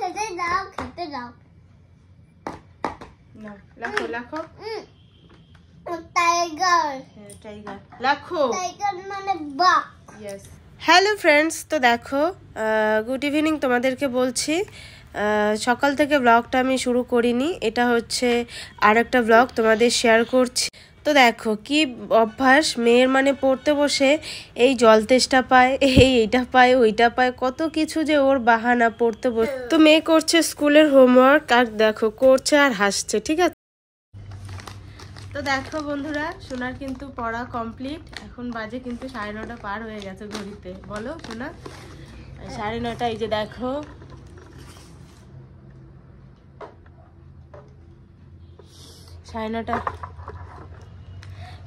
খেতে দাও না লাখো লাখো টাইগার টাইগার লাখো টাইগার মানে বাঘ। ইয়েস। হ্যালো ফ্রেন্ডস, তো দেখো গুড ইভিনিং তোমাদেরকে বলছি। সকাল থেকে ব্লগটা আমি শুরু করিনি, এটা হচ্ছে আর একটা ব্লগ তোমাদের শেয়ার করছি। তো দেখো কি অভ্যাস মেয়ের, মানে পড়তে বসে এই জল তেষ্টা পায়, এইটা পায় ওইটা পায়, কত কিছু যে ওর বাহানা পড়তে বসে। তো মেয়ে করছে স্কুলের হোমওয়ার্ক, আর দেখো করছে আর হাসছে, ঠিক আছে। তো দেখো বন্ধুরা, সোনার কিন্তু পড়া কমপ্লিট। এখন বাজে কিন্তু 9:30 পার হয়ে গেছে ঘড়িতে। বলো সোনা, 9:30। এই যে দেখো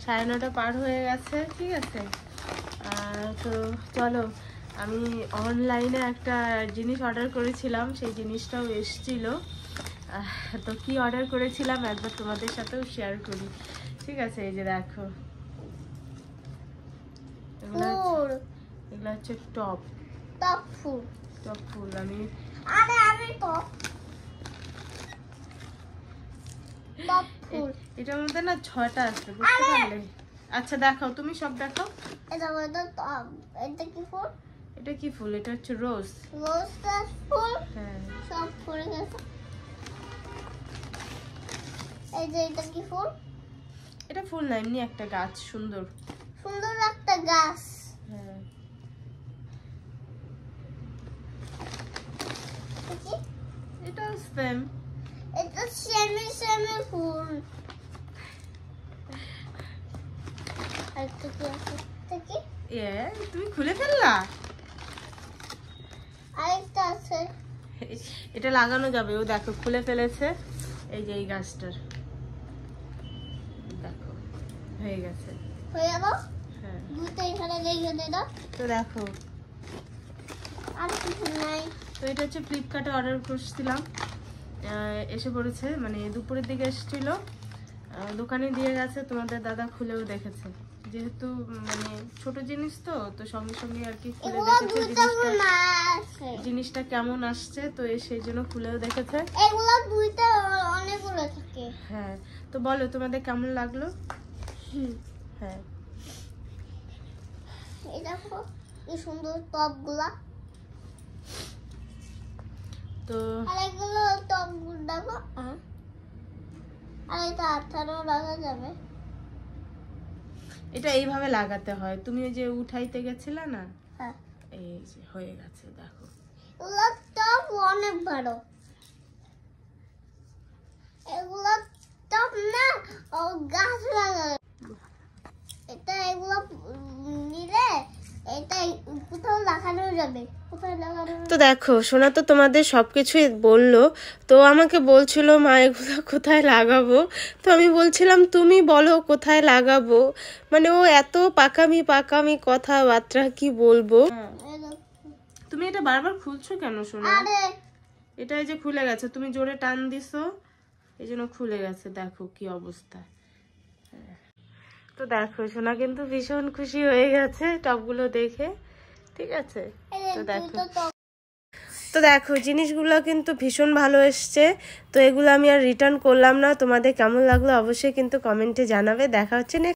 সাড়ে নটা পার হয়ে গেছে, ঠিক আছে। তো চলো, আমি অনলাইনে একটা জিনিস অর্ডার করেছিলাম, সেই জিনিসটাও এসেছিল। তো কি অর্ডার করেছিলাম একবার তোমাদের সাথেও শেয়ার করি, ঠিক আছে। এই যে দেখো, এগুলো হচ্ছে টপ ফুল। আমি এটার মধ্যে না 6টা আছে, বুঝতে পারলে? আচ্ছা দেখাও, তুমি সব দেখাও। এটা কি ফুল? এটা হচ্ছে রোজ ফুল। হ্যাঁ, সব ফুল গেছে। এই যে এটা কি ফুল? এটা ফুল না, এমনি একটা গাছ, সুন্দর একটা গাছ। হ্যাঁ। এটা সেম, এটা সেমি ফুল। তুমি খুলে ফেললা। আরেকটা আছে, এটা লাগানো যাবে। ও দেখো খুলে ফেলেছে। এই যে এই গাছটার দেখো হয়ে গেছে, হয়ে গেল। হ্যাঁ, দুটো এখানে রেখে দে দাও। তো দেখো আর কিছু নাই। তো এটা হচ্ছে ফ্লিপকার্টে অর্ডার করছিলাম, এসে পড়েছে, মানে দুপুরের দিকে এসেছিল। দোকানে দিয়ে গেছে, তোমাদের দাদা খুলেও দেখেছে, যেহেতু মানে ছোট জিনিস তো সঙ্গে সঙ্গে আর কি খুলে দেখেছে জিনিসটা কেমন আসছে। তো সেই জন্য খুলেও দেখেছে। এগুলো দুইটা অনেকগুলো থাকে। হ্যাঁ, তো বলো তোমাদের কেমন লাগলো? হ্যাঁ, এই দেখো কি সুন্দর টপগুলা। তো আর এগুলো টপগুলো দেখো। আর এটা আঠারো লাগা যাবে। এটা এইভাবে লাগাতে হয়। তুমি ওই যে উঠাইতে গেছিলে না, হ্যাঁ, এই যে হয়ে গেছে দেখো। এগুলো টপ অনেক বড়। এগুলো টপ না, ও গাছ লাগা। এটা এগুলো নিলে এটা কোথাও লাগানো যাবে। তো দেখো সোনা তো তোমাদের সবকিছুই বললো। তো আমাকে বলছিল মা এগুলো কোথায় লাগাবো। তো আমি বলছিলাম তুমি বলো কোথায় লাগাবো। মানে ও এত পাকামি কথাবার্তা, কি বলবো। তুমি এটা বারবার খুলছো কেন সোনা? এটা এই যে খুলে গেছে, তুমি জোরে টান দিছো, এই জন্য খুলে গেছে। দেখো কি অবস্থা। তো দেখো সোনা কিন্তু ভীষণ খুশি হয়ে গেছে টপগুলো দেখে, ঠিক আছে। তো দেখো জিনিসগুলো কিন্তু ভীষণ ভালো এসছে। তো এগুলো আমি আর রিটার্ন করলাম না। তোমাদের কেমন লাগলো অবশ্যই কিন্তু কমেন্টে জানাবে। দেখা হচ্ছে নেক্সট